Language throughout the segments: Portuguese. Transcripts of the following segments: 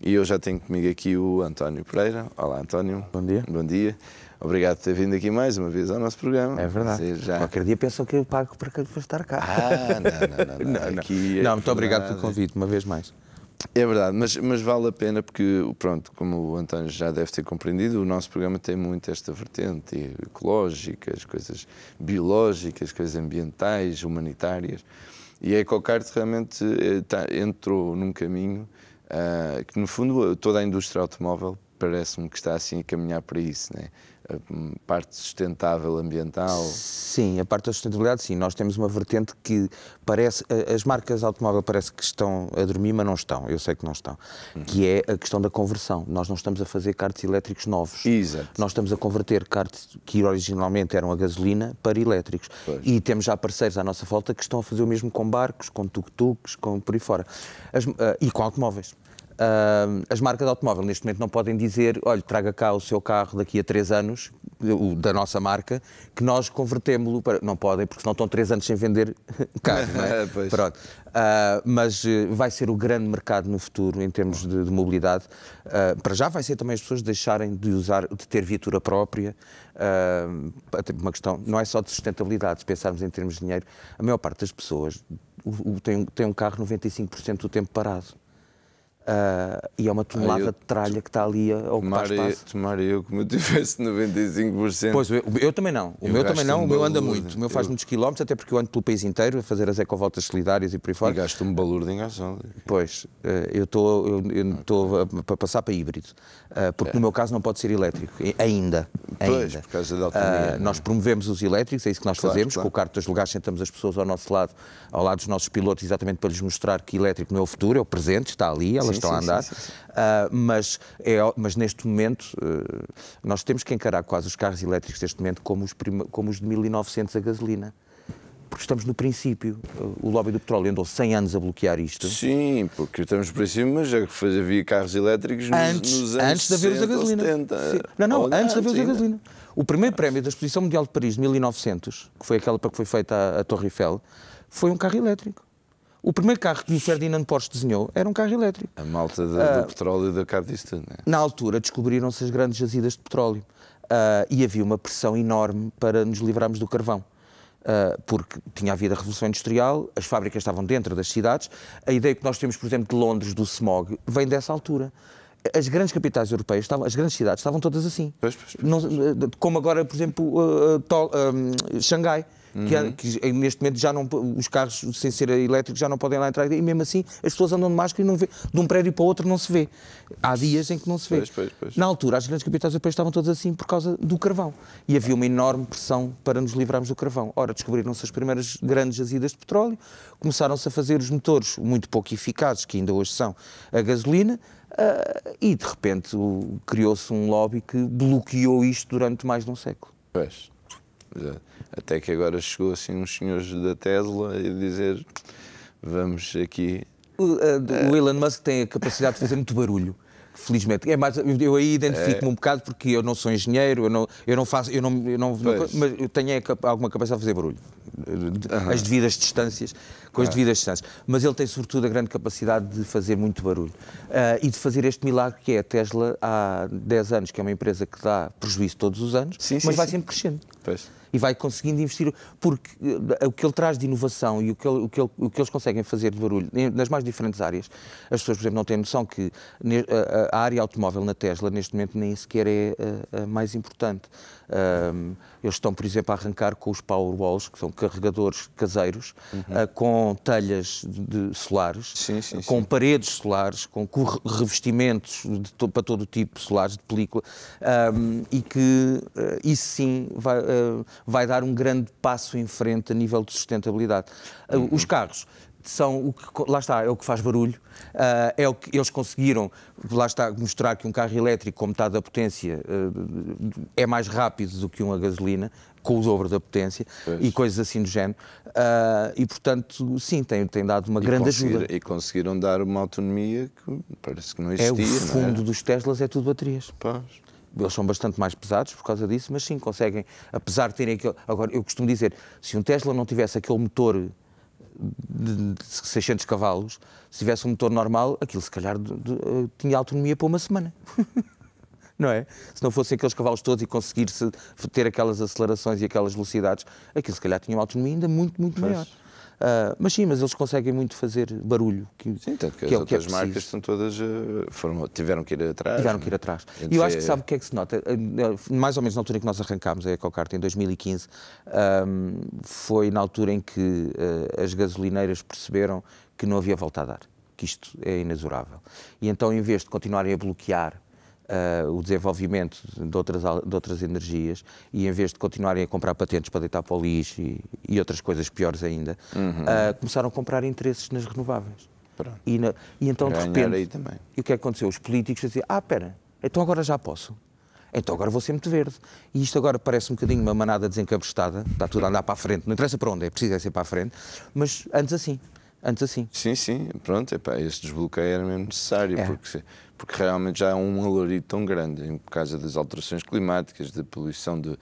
E eu já tenho comigo aqui o António Pereira. Olá, António. Bom dia. Bom dia. Obrigado por ter vindo aqui mais uma vez ao nosso programa. É verdade. Qualquer dia pensam que eu pago para estar cá. Não. Não, muito obrigado pelo convite, uma vez mais. É verdade, mas vale a pena porque, pronto, como o António já deve ter compreendido, o nosso programa tem muito esta vertente ecológica, as coisas biológicas, coisas ambientais, humanitárias. E a EcoCart realmente entrou num caminho que, no fundo, toda a indústria automóvel parece-me que está assim a caminhar para isso, né? A parte sustentável ambiental. Sim, a parte da sustentabilidade, sim. Nós temos uma vertente que parece... As marcas automóvel parece que estão a dormir, mas não estão. Eu sei que não estão. Que é a questão da conversão. Nós não estamos a fazer karts elétricos novos. Exato. Nós estamos a converter karts que originalmente eram a gasolina para elétricos. Pois. E temos já parceiros à nossa volta que estão a fazer o mesmo com barcos, com tuk-tuks, com por aí fora. E com automóveis. As marcas de automóvel neste momento não podem dizer, olha, traga cá o seu carro daqui a 3 anos, da nossa marca, que nós convertemos-lo para... Não podem, porque senão estão 3 anos sem vender carro, não é? Pronto. Mas vai ser o grande mercado no futuro em termos de mobilidade. Para já vai ser também as pessoas deixarem de ter viatura própria. Uma questão, não é só de sustentabilidade, se pensarmos em termos de dinheiro, a maior parte das pessoas tem um carro 95% do tempo parado. E é uma tonelada de tralha que está ali a ocupar espaço. Tomara eu como eu tivesse 95%. Pois, eu também não. O meu também não, o meu anda muito. O meu faz muitos quilómetros, até porque eu ando pelo país inteiro a fazer as ecovoltas solidárias e por aí fora. E gasto um balúrdio em gasóleo. Pois, eu estou a passar para híbrido, porque no meu caso não pode ser elétrico, ainda. Pois, por causa da autonomia. Nós promovemos os elétricos, é isso que nós fazemos, com o carro dos lugares sentamos as pessoas ao nosso lado, ao lado dos nossos pilotos, exatamente para lhes mostrar que elétrico não é o futuro, é o presente, está ali, elas estão a andar. Mas neste momento nós temos que encarar quase os carros elétricos neste momento como os de 1900 a gasolina. Porque estamos no princípio. O lobby do petróleo andou 100 anos a bloquear isto. Sim, porque estamos no princípio, mas já que havia carros elétricos nos anos antes de haver a gasolina. 70. Antes de haver a gasolina. O primeiro prémio da Exposição Mundial de Paris de 1900, que foi aquela para que foi feita a Torre Eiffel, foi um carro elétrico. O primeiro carro que o Ferdinand Porsche desenhou era um carro elétrico. A malta do petróleo e da carro disso tudo, não é? Na altura descobriram-se as grandes jazidas de petróleo e havia uma pressão enorme para nos livrarmos do carvão. Porque tinha havido a Revolução Industrial, as fábricas estavam dentro das cidades. A ideia que nós temos, por exemplo, de Londres, do smog, vem dessa altura. As grandes capitais europeias, as grandes cidades, estavam todas assim. Pois. Como agora, por exemplo, Xangai. Que neste momento já não, os carros sem ser elétricos já não podem lá entrar e mesmo assim as pessoas andam de máscara e não vê, de um prédio para o outro não se vê. Há dias em que não se vê. Pois. Na altura as grandes capitais europeias estavam todas assim por causa do carvão e havia uma enorme pressão para nos livrarmos do carvão. Ora, descobriram-se as primeiras grandes jazidas de petróleo, começaram-se a fazer os motores muito pouco eficazes, que ainda hoje são a gasolina, e de repente criou-se um lobby que bloqueou isto durante mais de um século. Pois. Até que agora chegou assim uns senhores da Tesla a dizer vamos aqui... O Elon Musk tem a capacidade de fazer muito barulho, felizmente. Eu aí identifico-me um bocado porque eu não sou engenheiro, mas eu tenho alguma capacidade de fazer barulho. As devidas distâncias, com as devidas distâncias. Mas ele tem sobretudo a grande capacidade de fazer muito barulho. E de fazer este milagre que é a Tesla há 10 anos, que é uma empresa que dá prejuízo todos os anos, mas vai sempre crescendo. Pois. E vai conseguindo investir, porque o que ele traz de inovação e o que eles conseguem fazer de barulho nas mais diferentes áreas, as pessoas, por exemplo, não têm noção que a área automóvel na Tesla, neste momento, nem sequer é a mais importante. Eles estão, por exemplo, a arrancar com os Powerwalls, que são carregadores caseiros, com telhas solares, com paredes solares, com revestimentos para todo o tipo de solares, de película, e que isso sim vai dar um grande passo em frente a nível de sustentabilidade. Os carros são lá está, é o que faz barulho, é o que eles conseguiram, lá está, mostrar que um carro elétrico com metade da potência é mais rápido do que uma gasolina, com o dobro da potência, e coisas assim do género, e portanto, sim, tem dado uma grande ajuda. E conseguiram dar uma autonomia que parece que não existia. O fundo dos Teslas é tudo baterias. Pois. Eles são bastante mais pesados por causa disso, mas sim, conseguem, apesar de terem aquele... Agora, eu costumo dizer, se um Tesla não tivesse aquele motor de 600 cavalos, se tivesse um motor normal, aquilo se calhar tinha autonomia para uma semana. Não é? Se não fossem aqueles cavalos todos e conseguir-se ter aquelas acelerações e aquelas velocidades, aquilo se calhar tinha uma autonomia ainda muito, muito maior. Mas sim, mas eles conseguem muito fazer barulho. Sim, tanto que as outras marcas estão todas, tiveram que ir atrás. Tiveram que ir atrás. E eu acho que sabe o que é que se nota? Mais ou menos na altura em que nós arrancámos a EcoKart, em 2015, foi na altura em que as gasolineras perceberam que não havia volta a dar, que isto é inexorável. E então, em vez de continuarem a bloquear o desenvolvimento de outras energias e em vez de continuarem a comprar patentes para deitar para o lixo e outras coisas piores ainda, começaram a comprar interesses nas renováveis. E então, de repente, aí também. E o que é que aconteceu? Os políticos diziam, espera, então agora já posso. Então agora vou ser muito verde. E isto agora parece um bocadinho uma manada desencabestada, está tudo a andar para a frente, não interessa para onde, é preciso ser para a frente, mas antes assim. Sim, pronto, esse desbloqueio era mesmo necessário, porque realmente já há um alarido tão grande por causa das alterações climáticas, da poluição, de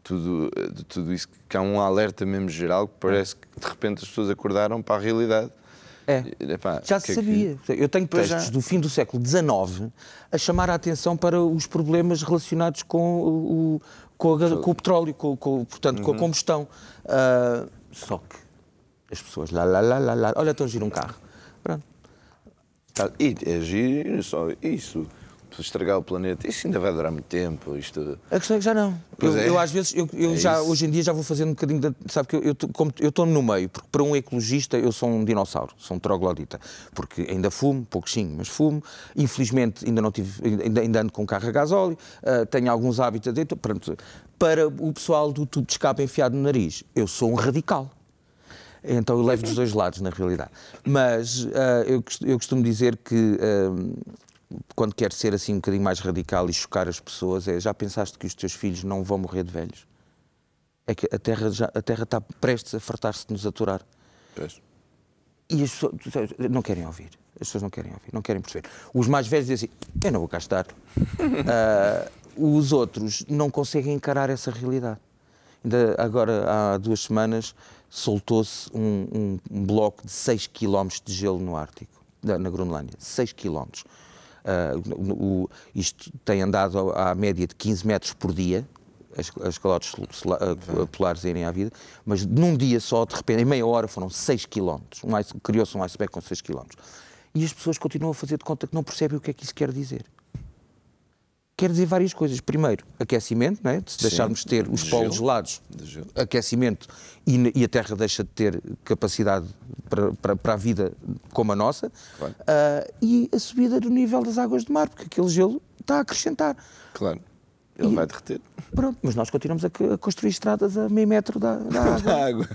tudo isso, que há um alerta mesmo geral que parece que de repente as pessoas acordaram para a realidade. Já se sabia. Eu tenho textos do fim do século XIX a chamar a atenção para os problemas relacionados com o petróleo, portanto, com a combustão. Só que as pessoas olha, estão a girar um carro. Pronto. E é giro, só isso. Estragar o planeta, isso ainda vai durar muito tempo. A questão é que já não. Eu às vezes, hoje em dia já vou fazendo um bocadinho de... Sabe que eu estou no meio, porque para um ecologista eu sou um dinossauro, sou um troglodita, porque ainda fumo, pouquinho, mas fumo. Infelizmente ainda ando com um carro a gasóleo, tenho alguns hábitos dentro. Para o pessoal do tubo de escape enfiado no nariz, eu sou um radical. Então eu levo dos dois lados, na realidade. Mas eu costumo dizer que quando quero ser assim um bocadinho mais radical e chocar as pessoas, já pensaste que os teus filhos não vão morrer de velhos? É que a Terra está prestes a fartar-se de nos aturar. Pois. E as pessoas não querem ouvir. As pessoas não querem ouvir, não querem perceber. Os mais velhos dizem assim, eu não vou cá estar. Os outros não conseguem encarar essa realidade. Ainda agora, há 2 semanas, soltou-se um bloco de 6 km de gelo no Ártico, na Groenlândia. 6 km. Isto tem andado à média de 15 metros por dia, as calotes polares irem à vida, mas num dia só, de repente, em meia hora, foram 6 km. Criou-se um iceberg com 6 km. E as pessoas continuam a fazer de conta que não percebem o que é que isso quer dizer. Quer dizer várias coisas. Primeiro, aquecimento, não é? Se deixarmos de ter os polos gelados, aquecimento, e a Terra deixa de ter capacidade para a vida como a nossa, claro. E a subida do nível das águas do mar, porque aquele gelo está a acrescentar. Claro, ele vai derreter. Pronto, mas nós continuamos a construir estradas a meio metro da água.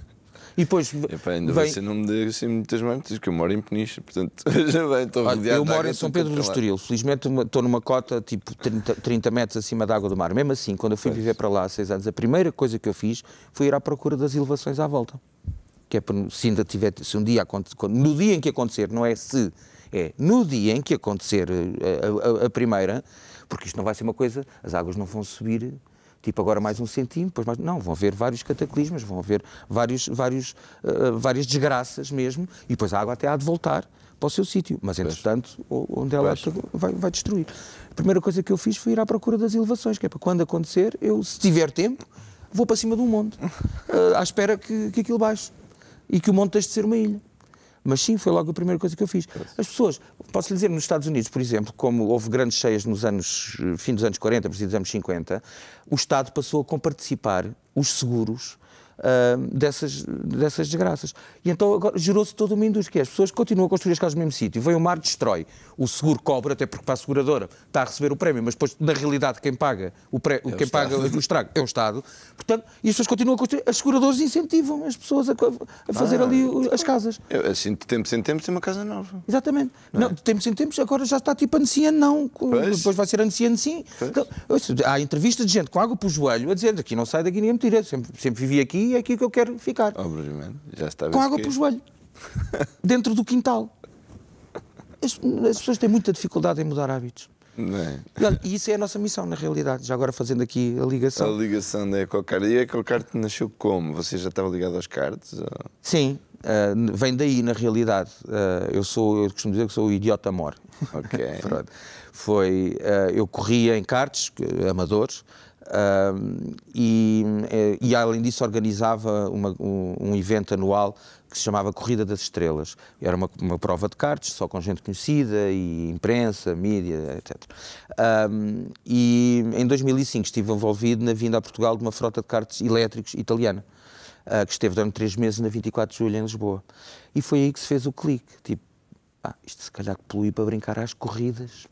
E depois ainda você não me dê assim muitas mãos, que eu moro em Peniche, portanto já bem, estou rodeado de água. Eu moro em São Pedro do Estoril, felizmente estou numa cota tipo 30 metros acima da água do mar. Mesmo assim, quando eu fui viver para lá há 6 anos, a primeira coisa que eu fiz foi ir à procura das elevações à volta. Que é para, se um dia no dia em que acontecer, não é se, é no dia em que acontecer a primeira, porque isto não vai ser uma coisa, as águas não vão subir tipo agora mais 1 centímetro, depois não, vão haver vários cataclismas, vão haver várias desgraças mesmo, e depois a água até há de voltar para o seu sítio, mas entretanto, onde ela vai destruir. A primeira coisa que eu fiz foi ir à procura das elevações, que é para quando acontecer, eu, se tiver tempo, vou para cima de um monte, à espera que aquilo baixe, e que o monte deixe de ser uma ilha. Mas sim, foi logo a primeira coisa que eu fiz. As pessoas, posso lhe dizer, nos Estados Unidos, por exemplo, como houve grandes cheias fim dos anos 40, princípio dos anos 50, o Estado passou a comparticipar os seguros dessas desgraças. E então agora gerou-se toda uma indústria, que é, as pessoas continuam a construir as casas no mesmo sítio, vem o mar, destrói, o seguro cobra, até porque para a seguradora está a receber o prémio, mas depois, na realidade, quem paga o estrago é o Estado. Portanto, e as pessoas continuam a construir, as seguradoras incentivam as pessoas a fazer ali as casas. Assim, de tempos em tempos, tem uma casa nova. Exatamente. Não, de tempos em tempos, agora já está tipo anciano, não. Depois vai ser anciano, sim. Então, há entrevistas de gente com água para o joelho a dizer, daqui não sai, daqui ninguém me tira, sempre vivi aqui, é aqui que eu quero ficar. Obviamente, já está com água para o joelho. Dentro do quintal. As pessoas têm muita dificuldade em mudar hábitos. E isso é a nossa missão, na realidade, já agora fazendo aqui a ligação. A ligação da EcoKart. E a EcoKart nasceu como? Você já estava ligado aos karts? Ou... Sim, vem daí, na realidade. Eu costumo dizer que sou o idiota mor. Ok. Eu corria em karts, amadores, e além disso organizava um evento anual que se chamava Corrida das Estrelas. Era uma prova de karts, só com gente conhecida, e imprensa, mídia, etc. E em 2005 estive envolvido na vinda a Portugal de uma frota de karts elétricos italiana, que esteve durante 3 meses na 24 de Julho em Lisboa. E foi aí que se fez o clique, tipo, isto se calhar que polui para brincar às corridas,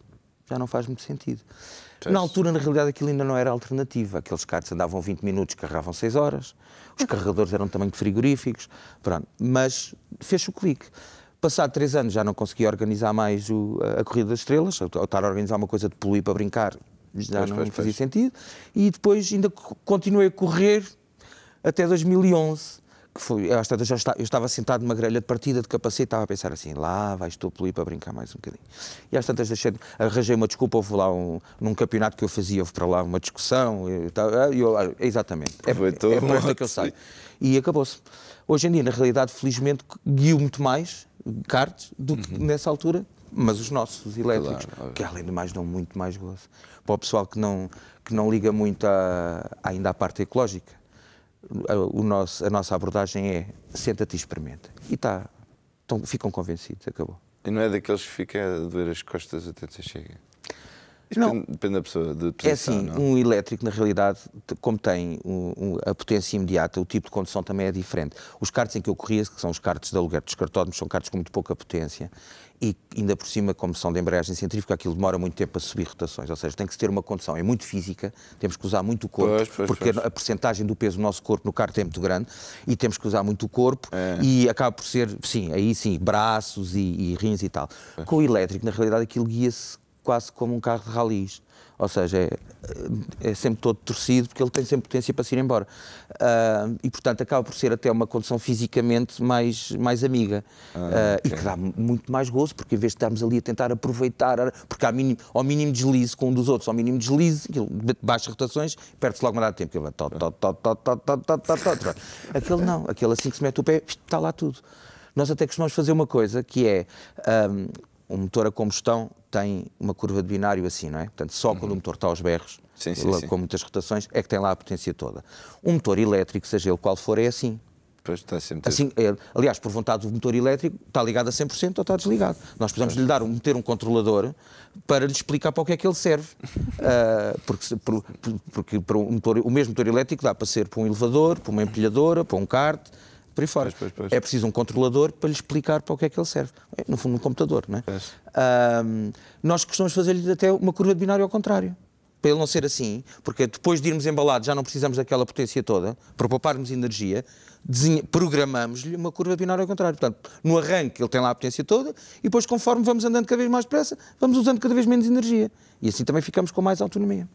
já não faz muito sentido. Na altura, na realidade, aquilo ainda não era alternativa. Aqueles karts andavam 20 minutos, carregavam 6 horas, os carregadores eram também de frigoríficos, pronto. Mas fez-se o clique. Passado 3 anos já não conseguia organizar mais a Corrida das Estrelas, estar a organizar uma coisa de poluir para brincar já não fazia sentido, e depois ainda continuei a correr até 2011, que foi, eu estava sentado numa grelha de partida de capacete, estava a pensar assim, lá vais tu a poluir para brincar mais um bocadinho. E às tantas arranjei uma desculpa, houve lá num campeonato que eu fazia, houve para lá uma discussão, exatamente, é por esta que eu saio. E acabou-se. Hoje em dia, na realidade, felizmente, guio muito mais karts do que nessa altura, mas os nossos elétricos, que além de mais dão muito mais gozo. Para o pessoal que não liga muito ainda à parte ecológica, a nossa abordagem é senta-te e experimenta. E então, ficam convencidos, acabou. E não é daqueles que fica a doer as costas até você chega? Não. Depende da pessoa, de posição, é assim, não? Um elétrico, na realidade, como tem a potência imediata, o tipo de condução também é diferente. Os karts em que eu corria, que são os karts de aluguer dos cartódromos, são karts com muito pouca potência e ainda por cima, como são de embreagem centrífuga, aquilo demora muito tempo a subir rotações, ou seja, tem que se ter uma condução, é muito física, temos que usar muito o corpo, porque a percentagem do peso do nosso corpo no kart é muito grande e temos que usar muito o corpo e acaba por ser, aí sim, braços e rins e tal. Com o elétrico, na realidade, aquilo guia-se quase como um carro de ralis, ou seja, é sempre todo torcido porque ele tem sempre potência para se ir embora. E, portanto, acaba por ser até uma condução fisicamente mais amiga e que dá muito mais gozo, porque em vez de estarmos ali a tentar aproveitar, porque ao mínimo deslize com um dos outros, ao mínimo deslize, baixa rotações, perde-se logo uma data de tempo. Aquele não, aquele assim que se mete o pé, está lá tudo. Nós até costumamos fazer uma coisa que é... um motor a combustão tem uma curva de binário assim, não é? Portanto, só quando o motor está aos berros, com muitas rotações, é que tem lá a potência toda. Um motor elétrico, seja ele qual for, é assim. Pois está sempre assim aliás, por vontade do motor elétrico, está ligado a 100% ou está desligado. Nós precisamos lhe meter um controlador para lhe explicar para o que é que ele serve. Porque o mesmo motor elétrico dá para ser para um elevador, para uma empilhadora, para um kart, por aí fora. Pois. É preciso um controlador para lhe explicar para o que é que ele serve. No fundo, um computador, não é? Nós costumamos fazer-lhe até uma curva de binário ao contrário, para ele não ser assim, porque depois de irmos embalados já não precisamos daquela potência toda, para pouparmos energia, programamos-lhe uma curva de binário ao contrário. Portanto, no arranque ele tem lá a potência toda e depois, conforme vamos andando cada vez mais depressa, vamos usando cada vez menos energia. E assim também ficamos com mais autonomia.